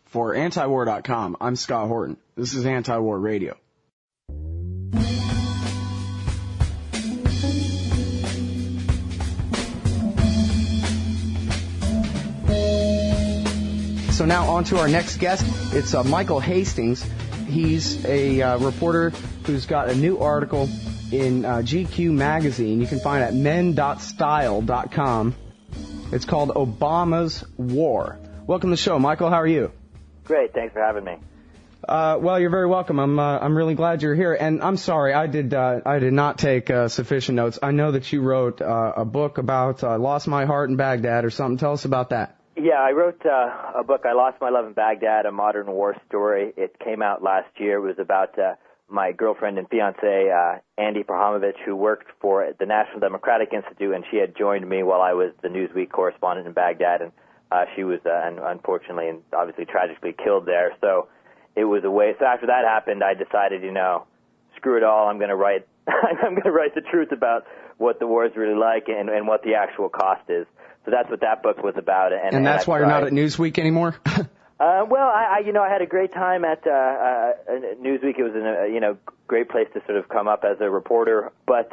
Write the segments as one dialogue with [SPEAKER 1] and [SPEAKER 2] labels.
[SPEAKER 1] For antiwar.com, I'm Scott Horton. This is Anti-War Radio. So now on to our next guest. It's Michael Hastings. He's a reporter who's got a new article in GQ magazine. You can find it at men.style.com. It's called Obama's War. Welcome to the show, Michael. How are you?
[SPEAKER 2] Great. Thanks for having me.
[SPEAKER 1] Well, you're very welcome. I'm really glad you're here. And I'm sorry, I did not take sufficient notes. I know that you wrote a book about Lost My Heart in Baghdad or something. Tell us about that.
[SPEAKER 2] Yeah, I wrote a book, I Lost My Love in Baghdad, a modern war story. It came out last year. It was about my girlfriend and fiance, Andy Perhamovich, who worked for the National Democratic Institute, and she had joined me while I was the Newsweek correspondent in Baghdad, and she was unfortunately and obviously tragically killed there. So it was a way. So after that happened, I decided, screw it all. I'm going to write. I'm going to write the truth about what the war is really like and what the actual cost is. So that's what that book was about.
[SPEAKER 1] And that's why you're not at Newsweek anymore?
[SPEAKER 2] Well, I had a great time at Newsweek. It was a great place to sort of come up as a reporter. But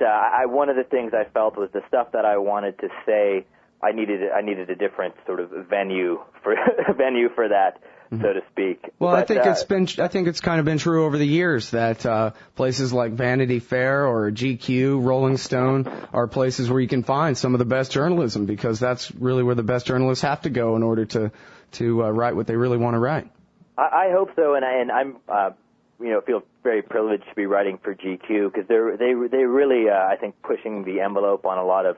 [SPEAKER 2] one of the things I felt was the stuff that I wanted to say. I needed a different sort of venue for that, so to speak.
[SPEAKER 1] Well, but, I think it's kind of been true over the years that places like Vanity Fair or GQ, Rolling Stone are places where you can find some of the best journalism, because that's really where the best journalists have to go in order to write what they really want to write.
[SPEAKER 2] I hope so, and I'm feel very privileged to be writing for GQ, because they really I think pushing the envelope on a lot of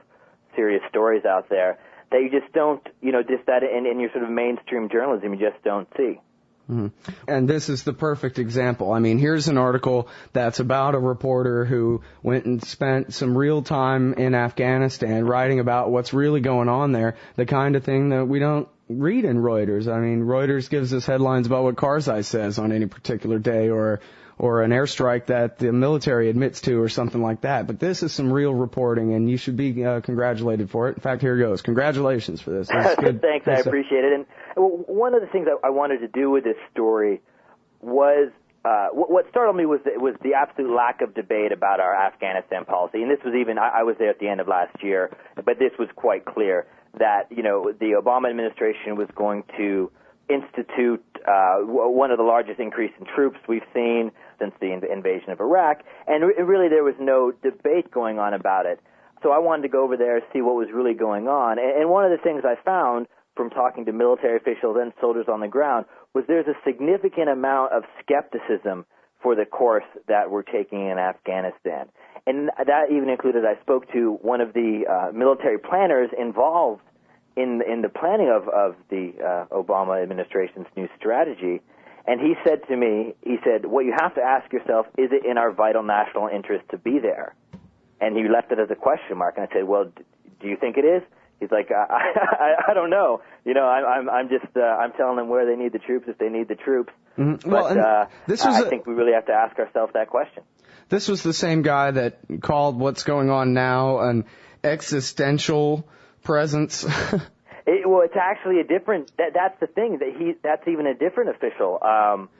[SPEAKER 2] serious stories out there that you just don't, just that in your sort of mainstream journalism you just don't see.
[SPEAKER 1] Mm-hmm. And this is the perfect example. I mean, here's an article that's about a reporter who went and spent some real time in Afghanistan writing about what's really going on there, the kind of thing that we don't read in Reuters. I mean, Reuters gives us headlines about what Karzai says on any particular day, or an airstrike that the military admits to, or something like that. But this is some real reporting, and you should be congratulated for it. In fact, here goes. Congratulations for this. Good.
[SPEAKER 2] Thanks, I appreciate it. And one of the things I wanted to do with this story was what startled me was the absolute lack of debate about our Afghanistan policy. And this was even, I was there at the end of last year, but this was quite clear that, the Obama administration was going to institute one of the largest increase in troops we've seen since the invasion of Iraq, and really there was no debate going on about it. So I wanted to go over there and see what was really going on. And one of the things I found from talking to military officials and soldiers on the ground was there's a significant amount of skepticism for the course that we're taking in Afghanistan. And that even included, I spoke to one of the military planners involved in the planning of the Obama administration's new strategy, and he said to me, what you have to ask yourself, is it in our vital national interest to be there? And he left it as a question mark, and I said, well, do you think it is? He's like, I don't know. I'm telling them where they need the troops if they need the troops. Mm-hmm. But I think we really have to ask ourselves that question.
[SPEAKER 1] This was the same guy that called what's going on now an existential presence.
[SPEAKER 2] It's actually a different. That's the thing. That's even a different official.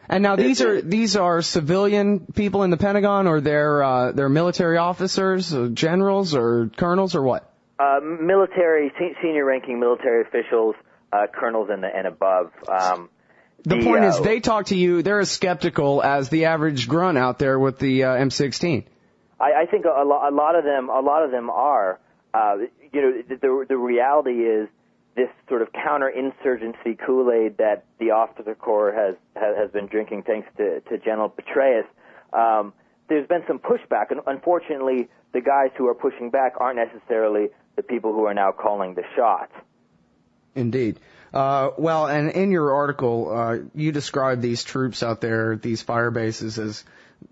[SPEAKER 1] And now these are civilian people in the Pentagon, or they're military officers, or generals, or colonels, or what?
[SPEAKER 2] Military, senior-ranking military officials, colonels and above.
[SPEAKER 1] The point is, they talk to you. They're as skeptical as the average grunt out there with the M16.
[SPEAKER 2] I think a lot of them are. The reality is this sort of counterinsurgency Kool-Aid that the officer corps has been drinking, thanks to General Petraeus. There's been some pushback, and unfortunately, the guys who are pushing back aren't necessarily the people who are now calling the shots.
[SPEAKER 1] Indeed. Well, and in your article, you describe these troops out there, these fire bases, as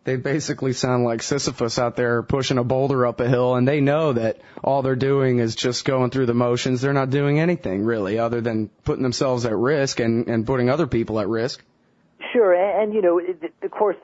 [SPEAKER 1] they basically sound like Sisyphus out there pushing a boulder up a hill, and they know that all they're doing is just going through the motions. They're not doing anything, really, other than putting themselves at risk and putting other people at risk.
[SPEAKER 2] Sure, and of course,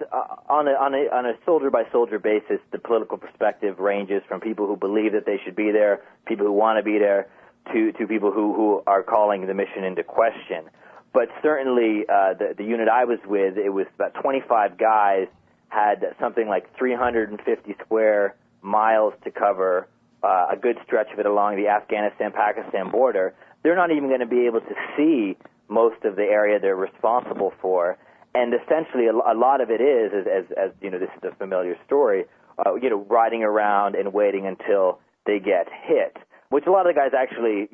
[SPEAKER 2] on a soldier-by-soldier basis, the political perspective ranges from people who believe that they should be there, people who want to be there, to people who are calling the mission into question. but certainly the unit I was with, it was about 25 guys, had something like 350 square miles to cover, a good stretch of it along the Afghanistan-Pakistan border. They're not even going to be able to see most of the area they're responsible for. And essentially, a lot of it is, as you know, this is a familiar story, riding around and waiting until they get hit, which a lot of the guys actually,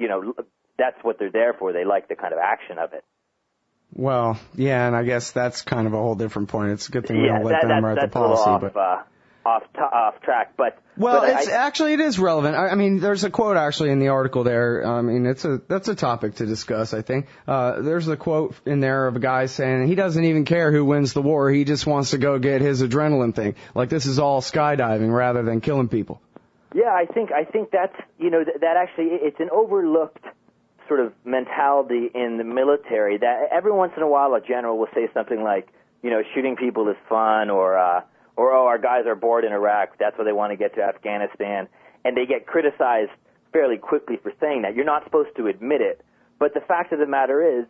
[SPEAKER 2] that's what they're there for. They like the kind of action of it.
[SPEAKER 1] Well, yeah, and I guess that's kind of a whole different point. It's a good thing we don't let them write the policy.
[SPEAKER 2] Off track, but
[SPEAKER 1] it is relevant. I mean, there's a quote actually in the article there. I mean, that's a topic to discuss, I think. There's a quote in there of a guy saying he doesn't even care who wins the war. He just wants to go get his adrenaline thing. Like this is all skydiving rather than killing people.
[SPEAKER 2] Yeah, I think that's, that actually, it's an overlooked sort of mentality in the military that every once in a while a general will say something like, shooting people is fun, or our guys are bored in Iraq, that's why they want to get to Afghanistan, and they get criticized fairly quickly for saying that. You're not supposed to admit it, but the fact of the matter is,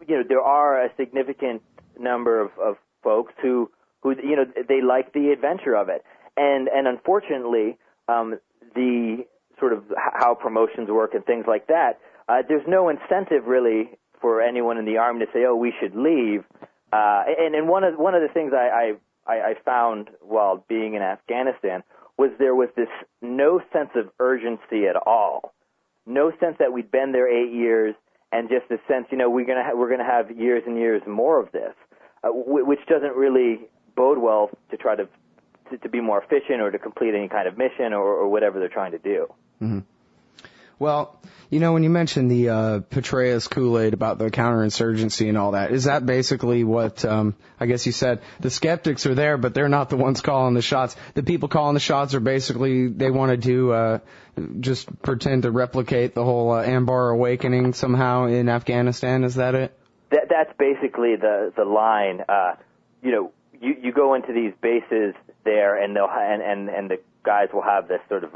[SPEAKER 2] there are a significant number of folks who they like the adventure of it, and unfortunately, the sort of how promotions work and things like that, there's no incentive really for anyone in the Army to say, oh, we should leave, and one of the things I found while being in Afghanistan was there was this no sense of urgency at all, no sense that we'd been there 8 years, and just a sense, we're gonna have years and years more of this, which doesn't really bode well to try to be more efficient or to complete any kind of mission or whatever they're trying to do.
[SPEAKER 1] Mm-hmm. Well, when you mentioned the Petraeus Kool-Aid about the counterinsurgency and all that, is that basically what, I guess you said, the skeptics are there, but they're not the ones calling the shots. The people calling the shots are basically, they want to do, just pretend to replicate the whole Anbar awakening somehow in Afghanistan, is that it?
[SPEAKER 2] That's basically the line. You go into these bases there, and they'll and the guys will have this sort of,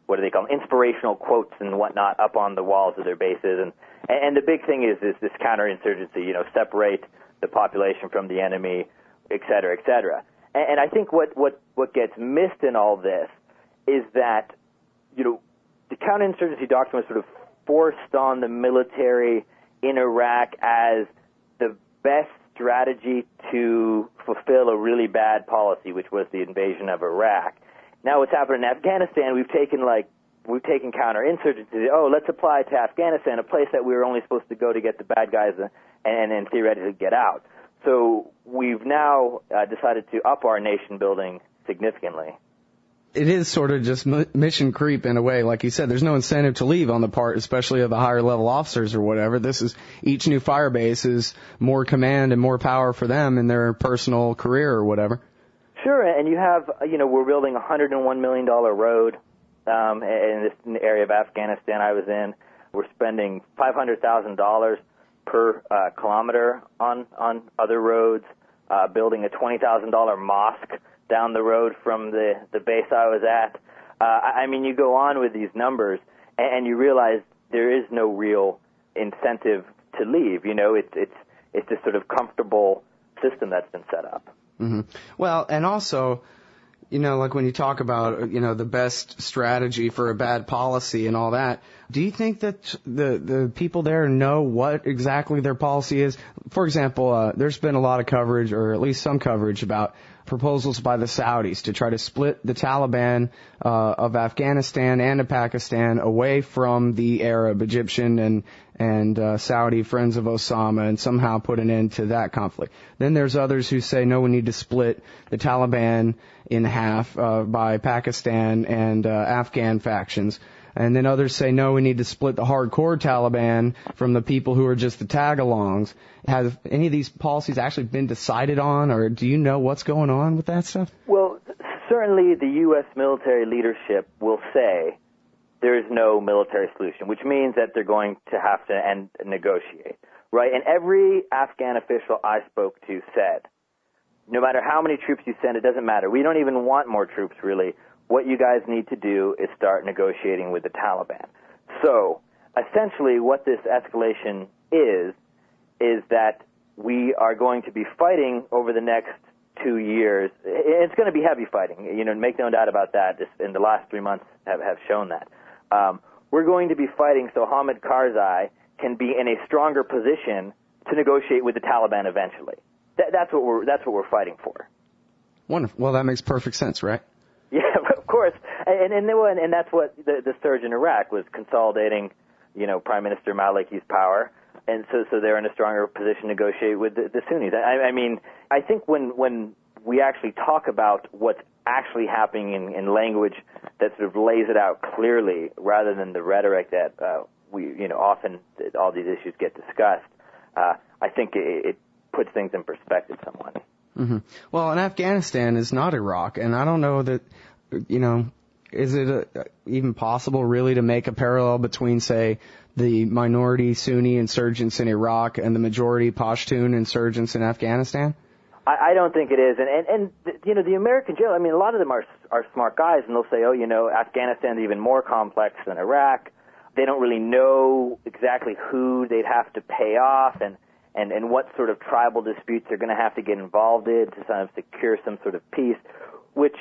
[SPEAKER 2] what do they call them? Inspirational quotes and whatnot up on the walls of their bases, and the big thing is this counterinsurgency. Separate the population from the enemy, et cetera, et cetera. And I think what gets missed in all this is that the counterinsurgency doctrine was sort of forced on the military in Iraq as the best strategy to fulfill a really bad policy, which was the invasion of Iraq. Now what's happened in Afghanistan, we've taken counterinsurgency. Oh, let's apply it to Afghanistan, a place that we were only supposed to go to get the bad guys and theoretically get out. So we've now decided to up our nation building significantly.
[SPEAKER 1] It is sort of just mission creep in a way. Like you said, there's no incentive to leave on the part, especially of the higher level officers or whatever. This is, each new fire base is more command and more power for them in their personal career or whatever.
[SPEAKER 2] Sure, and you have, we're building a $101 million road in this area of Afghanistan I was in. We're spending $500,000 per kilometer on other roads, building a $20,000 mosque down the road from the base I was at. You go on with these numbers, and you realize there is no real incentive to leave. It's this sort of comfortable system that's been set up.
[SPEAKER 1] Mm-hmm. Well, and also, like when you talk about, the best strategy for a bad policy and all that, do you think that the people there know what exactly their policy is? For example, there's been a lot of coverage, or at least some coverage, about proposals by the Saudis to try to split the Taliban of Afghanistan and of Pakistan away from the Arab, Egyptian, and Saudi friends of Osama, and somehow put an end to that conflict. Then there's others who say, no, we need to split the Taliban in half by Pakistan and Afghan factions. And then others say, no, we need to split the hardcore Taliban from the people who are just the tag-alongs. Have any of these policies actually been decided on, or do you know what's going on with that stuff?
[SPEAKER 2] Well, certainly the U.S. military leadership will say there is no military solution, which means that they're going to have to negotiate, right? And every Afghan official I spoke to said, no matter how many troops you send, it doesn't matter. We don't even want more troops, really. What you guys need to do is start negotiating with the Taliban. So, essentially, what this escalation is that we are going to be fighting over the next 2 years. It's going to be heavy fighting. Make no doubt about that. In the last 3 months have shown that. We're going to be fighting so Hamid Karzai can be in a stronger position to negotiate with the Taliban eventually. That's what we're fighting for.
[SPEAKER 1] Wonderful. Well, that makes perfect sense, right?
[SPEAKER 2] Yeah, of course. And that's what the surge in Iraq was, consolidating, Prime Minister Maliki's power. And so they're in a stronger position to negotiate with the Sunnis. I mean, I think when we actually talk about what's actually happening in language that sort of lays it out clearly, rather than the rhetoric that often all these issues get discussed, I think it puts things in perspective somewhat.
[SPEAKER 1] Mm-hmm. Well, and Afghanistan is not Iraq, and I don't know that, is it even possible really to make a parallel between, say, the minority Sunni insurgents in Iraq and the majority Pashtun insurgents in Afghanistan?
[SPEAKER 2] I don't think it is. And the American jail, I mean, a lot of them are smart guys, and they'll say, Afghanistan's even more complex than Iraq. They don't really know exactly who they'd have to pay off and what sort of tribal disputes they're going to have to get involved in to sort of secure some sort of peace, which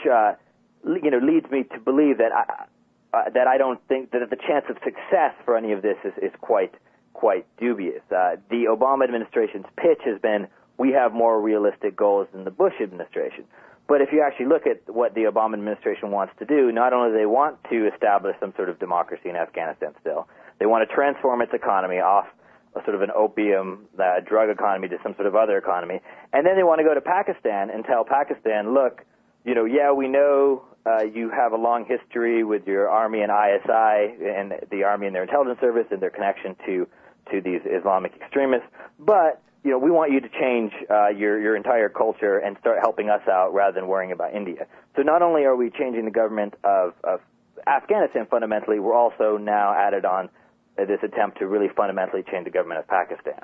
[SPEAKER 2] leads me to believe that I don't think that the chance of success for any of this is quite dubious. The Obama administration's pitch has been, we have more realistic goals than the Bush administration. But if you actually look at what the Obama administration wants to do, not only do they want to establish some sort of democracy in Afghanistan still, they want to transform its economy off a sort of an opium drug economy to some sort of other economy. And then they want to go to Pakistan and tell Pakistan, look, we know you have a long history with your army and ISI and the army and their intelligence service and their connection to these Islamic extremists, but we want you to change your entire culture and start helping us out rather than worrying about India. So not only are we changing the government of Afghanistan fundamentally, we're also now added on this attempt to really fundamentally change the government of Pakistan.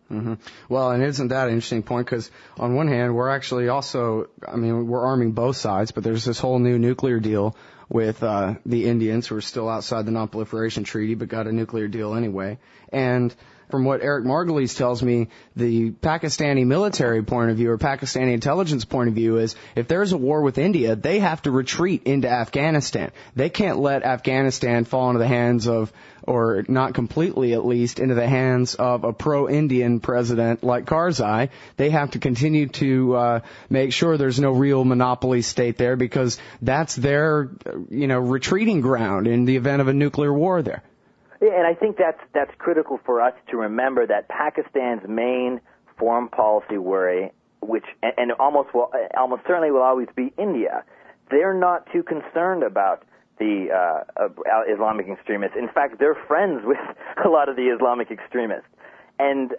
[SPEAKER 1] Mm-hmm. Well, and isn't that an interesting point? Because on one hand, we're actually also, we're arming both sides, but there's this whole new nuclear deal with the Indians, who are still outside the Non-Proliferation Treaty, but got a nuclear deal anyway. And from what Eric Margulies tells me, the Pakistani military point of view or Pakistani intelligence point of view is if there's a war with India, they have to retreat into Afghanistan. They can't let Afghanistan fall into the hands of, or not completely at least, into the hands of a pro-Indian president like Karzai. They have to continue to make sure there's no real monopoly state there, because that's their, retreating ground in the event of a nuclear war there.
[SPEAKER 2] Yeah, and I think that's critical for us to remember that Pakistan's main foreign policy worry, which and almost certainly will always be India, they're not too concerned about the Islamic extremists. In fact, they're friends with a lot of the Islamic extremists. And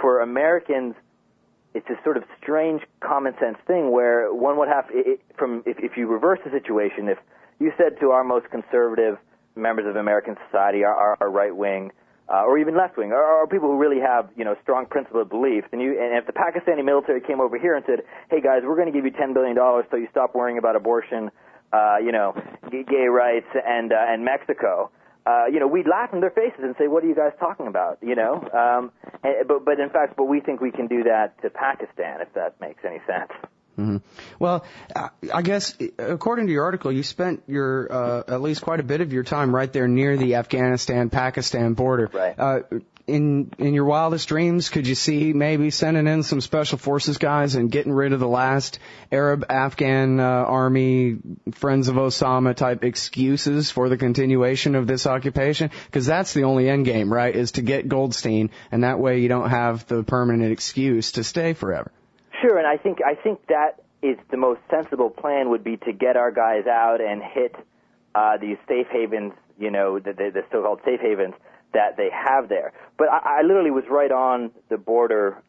[SPEAKER 2] for Americans, it's a sort of strange common sense thing where one would have if you reverse the situation, if you said to our most conservative members of American society are right wing, or even left wing, or people who really have strong principled beliefs, and if the Pakistani military came over here and said, "Hey guys, we're going to give you $10 billion so you stop worrying about abortion, gay rights, and Mexico," we'd laugh in their faces and say, "What are you guys talking about?" But in fact, we think we can do that to Pakistan, if that makes any sense.
[SPEAKER 1] Mm-hmm. Well, I guess according to your article, you spent your at least quite a bit of your time right there near the Afghanistan-Pakistan border.
[SPEAKER 2] Right.
[SPEAKER 1] In your wildest dreams, could you see maybe sending in some special forces guys and getting rid of the last Arab-Afghan army, Friends of Osama type excuses for the continuation of this occupation? Because that's the only end game, right, is to get Goldstein, and that way you don't have the permanent excuse to stay forever.
[SPEAKER 2] Sure, and I think that is the most sensible plan, would be to get our guys out and hit these safe havens, the so-called safe havens that they have there. But I literally was right on the border,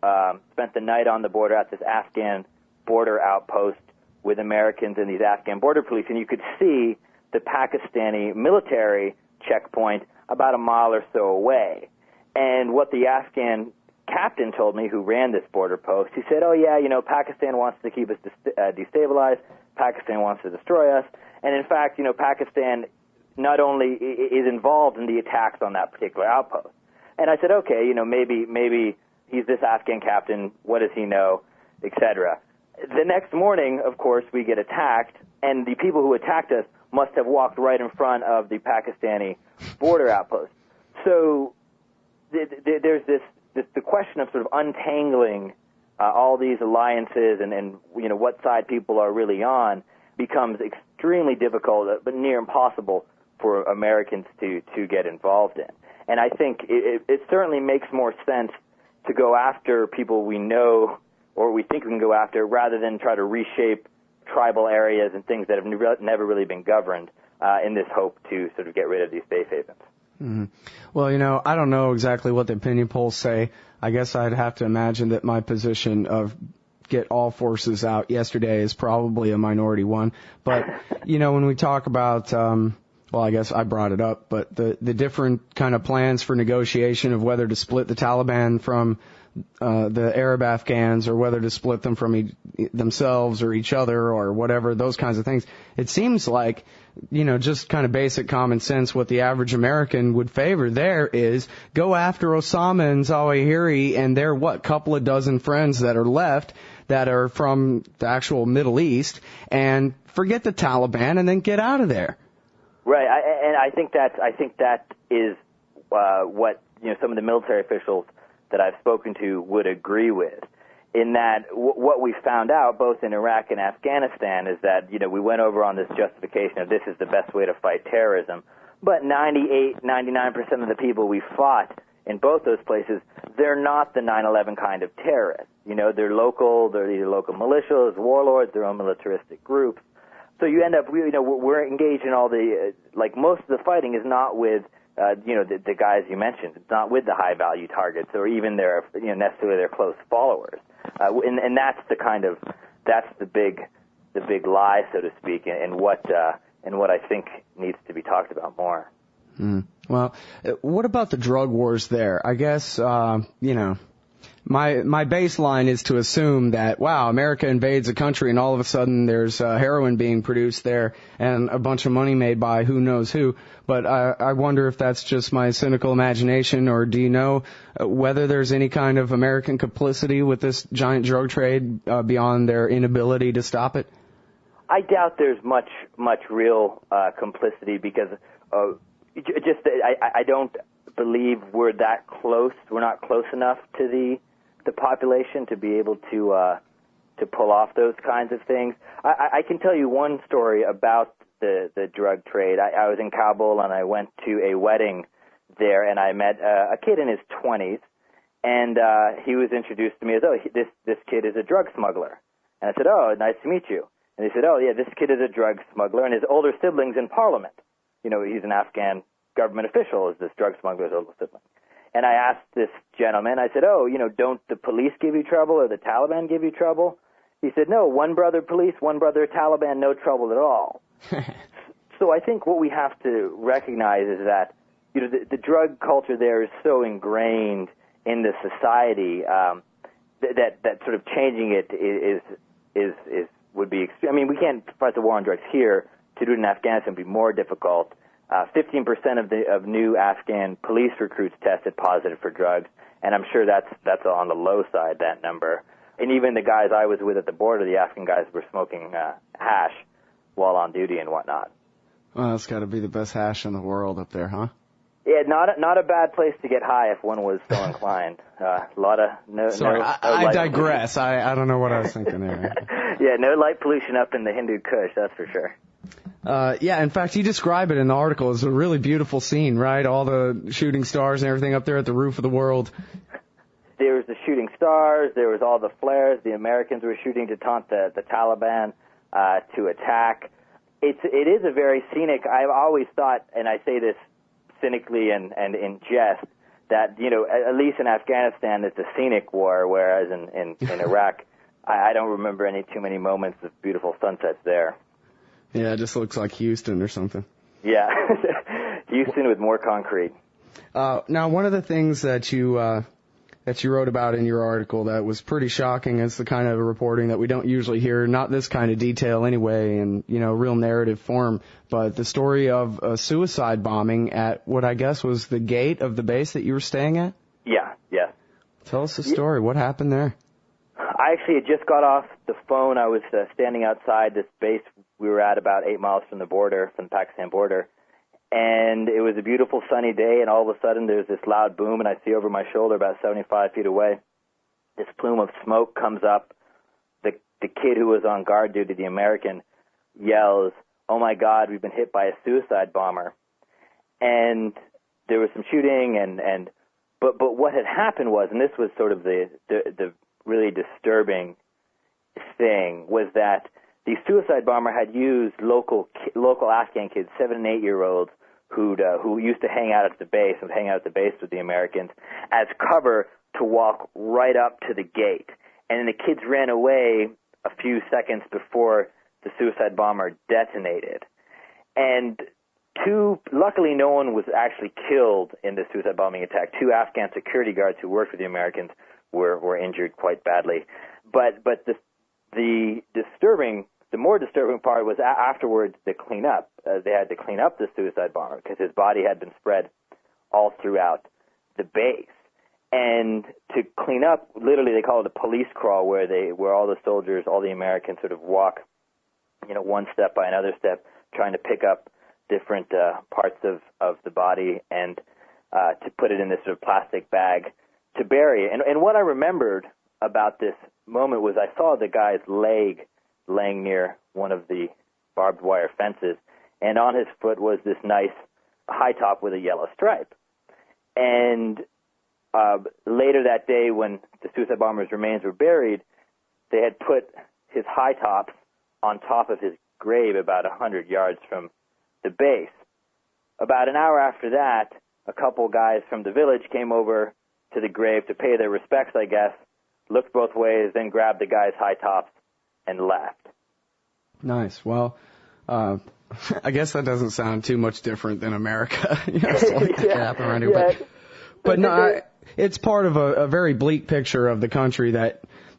[SPEAKER 2] spent the night on the border at this Afghan border outpost with Americans and these Afghan border police, and you could see the Pakistani military checkpoint about a mile or so away. And what the Afghan captain told me, who ran this border post, he said, "Oh yeah, Pakistan wants to keep us destabilized. Pakistan wants to destroy us." And in fact, Pakistan not only is involved in the attacks on that particular outpost. And I said, okay, maybe he's this Afghan captain. What does he know, etc. The next morning, of course, we get attacked, and the people who attacked us must have walked right in front of the Pakistani border outpost. So there's the question of sort of untangling all these alliances and what side people are really on becomes extremely difficult, but near impossible for Americans to get involved in. And I think it certainly makes more sense to go after people we know or we think we can go after rather than try to reshape tribal areas and things that have never really been governed in this hope to sort of get rid of these safe havens.
[SPEAKER 1] Mm-hmm. Well, I don't know exactly what the opinion polls say. I guess I'd have to imagine that my position of get all forces out yesterday is probably a minority one. But, when we talk about, well, I guess I brought it up, but the different kind of plans for negotiation of whether to split the Taliban from the Arab Afghans or whether to split them from themselves or each other or whatever, those kinds of things. It seems like, just kind of basic common sense, what the average American would favor there is go after Osama and Zawahiri and their, couple of dozen friends that are left that are from the actual Middle East, and forget the Taliban and then get out of there.
[SPEAKER 2] Right, and I think that is what some of the military officials that I've spoken to would agree with, in that what we found out both in Iraq and Afghanistan is that we went over on this justification of this is the best way to fight terrorism, but 99% of the people we fought in both those places, they're not the 9/11 kind of terrorists. They're local, they're either local militias, warlords, their own militaristic groups. So you end up, we're engaged in all the, most of the fighting is not with, the guys you mentioned. It's not with the high-value targets or even their, necessarily their close followers. And that's the big lie, so to speak, and what I think needs to be talked about more.
[SPEAKER 1] Well, what about the drug wars there? I guess, my baseline is to assume that, wow, America invades a country and all of a sudden there's heroin being produced there and a bunch of money made by who knows who. But I wonder if that's just my cynical imagination, or do you know whether there's any kind of American complicity with this giant drug trade beyond their inability to stop it?
[SPEAKER 2] I doubt there's much real complicity because I don't believe we're that close. We're not close enough to the population to be able to pull off those kinds of things. I can tell you one story about the drug trade. I was in Kabul and I went to a wedding there, and I met a kid in his 20s, and he was introduced to me as, this kid is a drug smuggler. And I said, oh, nice to meet you. And he said, oh, yeah, this kid is a drug smuggler, and his older sibling's in Parliament. He's an Afghan government official, is this drug smuggler's older sibling. And I asked this gentleman, I said, don't the police give you trouble or the Taliban give you trouble? He said, no, one brother police, one brother Taliban, no trouble at all. So I think what we have to recognize is that, the drug culture there is so ingrained in the society that sort of changing it would be extreme. I mean, we can't fight the war on drugs here. To do it in Afghanistan would be more difficult. 15% of new Afghan police recruits tested positive for drugs, and I'm sure that's on the low side, that number. And even the guys I was with at the border, the Afghan guys, were smoking hash while on duty and whatnot.
[SPEAKER 1] Well, that's got to be the best hash in the world up there, huh?
[SPEAKER 2] Yeah, not a bad place to get high if one was so inclined. A lot of
[SPEAKER 1] Sorry, I digress. I don't know what I was thinking there.
[SPEAKER 2] Yeah, no light pollution up in the Hindu Kush, that's for sure.
[SPEAKER 1] Yeah, in fact, you describe it in the article as a really beautiful scene, right? All the shooting stars and everything up there at the roof of the world.
[SPEAKER 2] There was the shooting stars, there was all the flares, the Americans were shooting to taunt the Taliban to attack. It is a very scenic, I've always thought, and I say this cynically and in jest, that, at least in Afghanistan, it's a scenic war, whereas in Iraq, I don't remember too many moments of beautiful sunsets there.
[SPEAKER 1] Yeah, it just looks like Houston or something.
[SPEAKER 2] Yeah, Houston with more concrete.
[SPEAKER 1] Now, one of the things that you that you wrote about in your article that was pretty shocking. It's the kind of reporting that we don't usually hear, not this kind of detail anyway, in, real narrative form, but the story of a suicide bombing at what I guess was the gate of the base that you were staying at?
[SPEAKER 2] Yeah.
[SPEAKER 1] Tell us the story. What happened there?
[SPEAKER 2] I actually had just got off the phone. I was standing outside this base we were at about 8 miles from the Pakistan border, and it was a beautiful sunny day, and all of a sudden there's this loud boom, and I see over my shoulder about 75 feet away, this plume of smoke comes up. The kid who was on guard duty, the American, yells, "Oh my God, we've been hit by a suicide bomber." And there was some shooting, but what had happened was, and this was sort of the really disturbing thing, was that the suicide bomber had used local Afghan kids, 7 and 8 year olds, who used to hang out at the base with the Americans, as cover to walk right up to the gate. And then the kids ran away a few seconds before the suicide bomber detonated. And luckily no one was actually killed in the suicide bombing attack. 2 Afghan security guards who worked with the Americans were injured quite badly. But the more disturbing part was afterwards the cleanup. They had to clean up the suicide bomber because his body had been spread all throughout the base. And to clean up, literally they call it a police crawl, where all the soldiers, all the Americans sort of walk, one step by another step, trying to pick up different parts of the body and to put it in this sort of plastic bag to bury it. And what I remembered about this moment was I saw the guy's leg laying near one of the barbed wire fences, and on his foot was this nice high top with a yellow stripe. And later that day, when the suicide bomber's remains were buried, they had put his high tops on top of his grave about 100 yards from the base. About an hour after that, a couple guys from the village came over to the grave to pay their respects, I guess, looked both ways, then grabbed the guy's high tops and left. Nice.
[SPEAKER 1] Well, I guess that doesn't sound too much different than America. Stuff like that can happen around here. But no, it's part of a very bleak picture of the country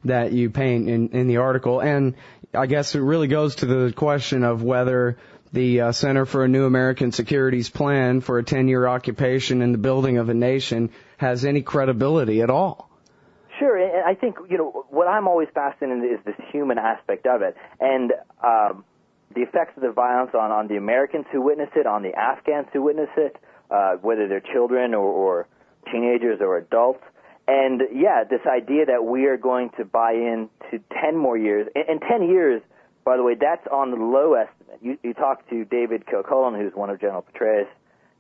[SPEAKER 1] that you paint in the article. And I guess it really goes to the question of whether the Center for a New American Securities Plan for a 10-year occupation in the building of a nation has any credibility at all.
[SPEAKER 2] Sure, and I think, what I'm always fascinated in is this human aspect of it, and the effects of the violence on the Americans who witness it, on the Afghans who witness it, whether they're children or teenagers or adults. And, this idea that we are going to buy into 10 more years, and 10 years, by the way, that's on the low estimate. You talk to David Kilcullen, who's one of General Petraeus'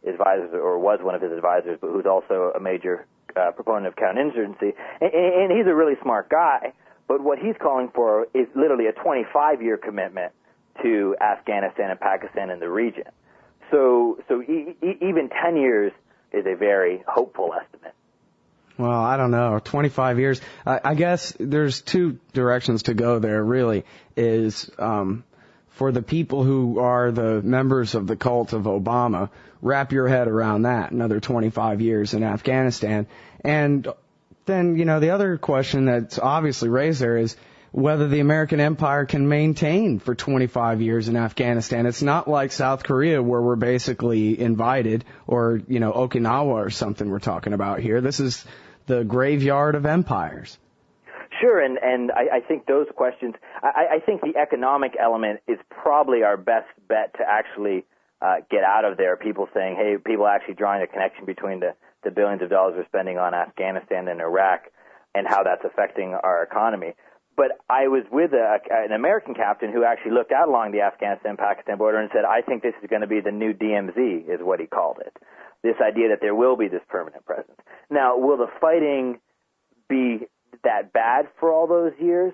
[SPEAKER 2] advisors, or was one of his advisors, but who's also a major proponent of counterinsurgency, and he's a really smart guy, but what he's calling for is literally a 25-year commitment to Afghanistan and Pakistan and the region. So even 10 years is a very hopeful estimate.
[SPEAKER 1] Well, I don't know, 25 years. I guess there's two directions to go there, really, is for the people who are the members of the cult of Obama, wrap your head around that, another 25 years in Afghanistan. And then, the other question that's obviously raised there is whether the American empire can maintain for 25 years in Afghanistan. It's not like South Korea where we're basically invited, or, Okinawa or something we're talking about here. This is the graveyard of empires.
[SPEAKER 2] Sure, and I think those questions, I think the economic element is probably our best bet to actually get out of there. People saying, hey, people actually drawing a connection between the billions of dollars we're spending on Afghanistan and Iraq and how that's affecting our economy. But I was with an American captain who actually looked out along the Afghanistan-Pakistan border and said, I think this is going to be the new DMZ, is what he called it. This idea that there will be this permanent presence. Now, will the fighting be that bad for all those years?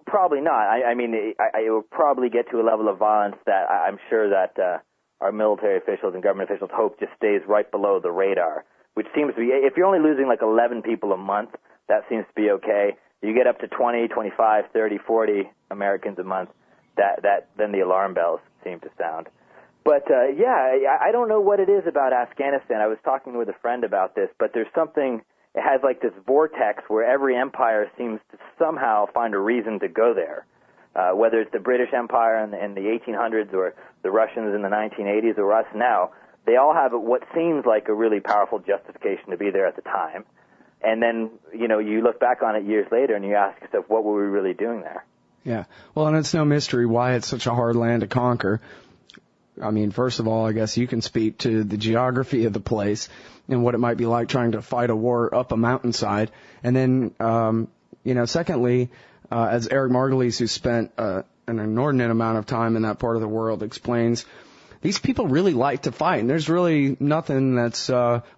[SPEAKER 2] Probably not. I mean, it will probably get to a level of violence that I'm sure that our military officials and government officials hope just stays right below the radar, which seems to be, if you're only losing like 11 people a month, that seems to be okay. You get up to 20, 25, 30, 40 Americans a month, then the alarm bells seem to sound. But, I don't know what it is about Afghanistan. I was talking with a friend about this, but there's something it has like this vortex where every empire seems to somehow find a reason to go there. Whether it's the British Empire in the 1800s or the Russians in the 1980s or us now, they all have what seems like a really powerful justification to be there at the time. And then, you look back on it years later and you ask yourself, what were we really doing there?
[SPEAKER 1] Yeah. Well, and it's no mystery why it's such a hard land to conquer. I mean, first of all, I guess you can speak to the geography of the place and what it might be like trying to fight a war up a mountainside. And then, secondly, as Eric Margulies, who spent an inordinate amount of time in that part of the world, explains, these people really like to fight, and there's really nothing that's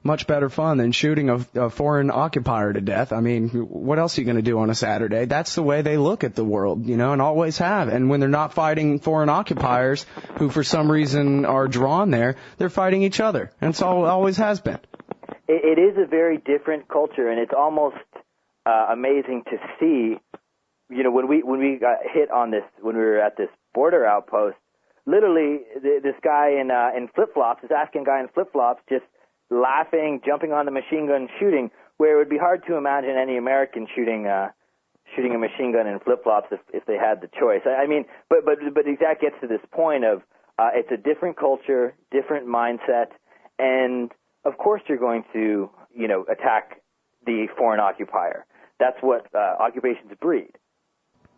[SPEAKER 1] much better fun than shooting a foreign occupier to death. I mean, what else are you going to do on a Saturday? That's the way they look at the world, and always have. And when they're not fighting foreign occupiers who for some reason are drawn there, they're fighting each other. And it's always has been.
[SPEAKER 2] It is a very different culture, and it's almost amazing to see, when we got hit on this, when we were at this border outpost, literally, this guy in flip-flops, this Afghan guy in flip-flops, just laughing, jumping on the machine gun, shooting, where it would be hard to imagine any American shooting a machine gun in flip-flops if they had the choice. I mean, but that gets to this point of it's a different culture, different mindset, and of course you're going to, attack the foreign occupier. That's what occupations breed.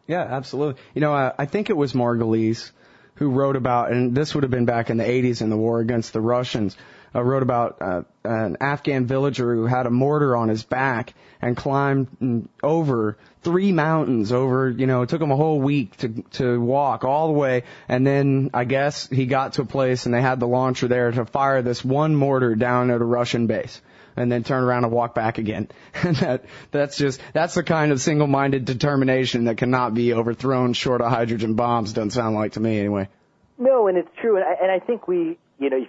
[SPEAKER 1] Yeah, absolutely. I think it was Margulies who wrote about, and this would have been back in the 80s in the war against the Russians, wrote about an Afghan villager who had a mortar on his back and climbed over 3 mountains it took him a whole week to walk all the way, and then I guess he got to a place and they had the launcher there to fire this one mortar down at a Russian base. And then turn around and walk back again. And that's the kind of single-minded determination that cannot be overthrown short of hydrogen bombs, doesn't sound like to me anyway.
[SPEAKER 2] No, and it's true. And I think if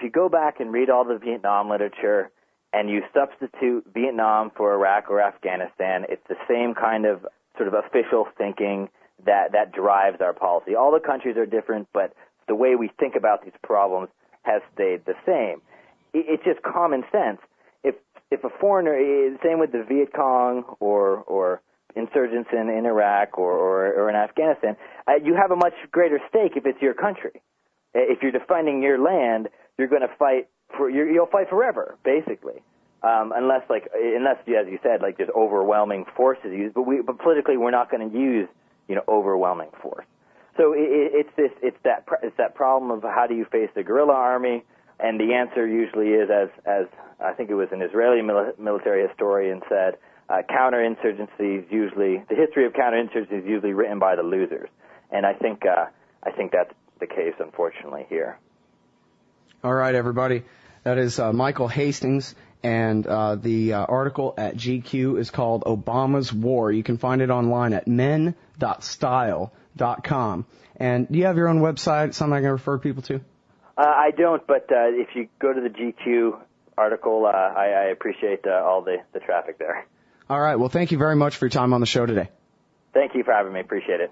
[SPEAKER 2] you go back and read all the Vietnam literature and you substitute Vietnam for Iraq or Afghanistan, it's the same kind of sort of official thinking that drives our policy. All the countries are different, but the way we think about these problems has stayed the same. It's just common sense. If a foreigner, same with the Viet Cong or insurgents in Iraq or in Afghanistan, you have a much greater stake if it's your country. If you're defending your land, you're going to fight you'll fight forever, basically, unless, as you said, there's overwhelming forces used. But politically, we're not going to use overwhelming force. So it's that problem of how do you face the guerrilla army. And the answer usually is, as I think it was an Israeli military historian said, counterinsurgency is usually, the history of counterinsurgency is usually written by the losers. And I think that's the case, unfortunately, here.
[SPEAKER 1] All right, everybody. That is Michael Hastings, and the article at GQ is called Obama's War. You can find it online at men.style.com. And do you have your own website, something I can refer people to?
[SPEAKER 2] I don't, but if you go to the GQ article, I appreciate all the traffic there.
[SPEAKER 1] All right. Well, thank you very much for your time on the show today.
[SPEAKER 2] Thank you for having me. Appreciate it.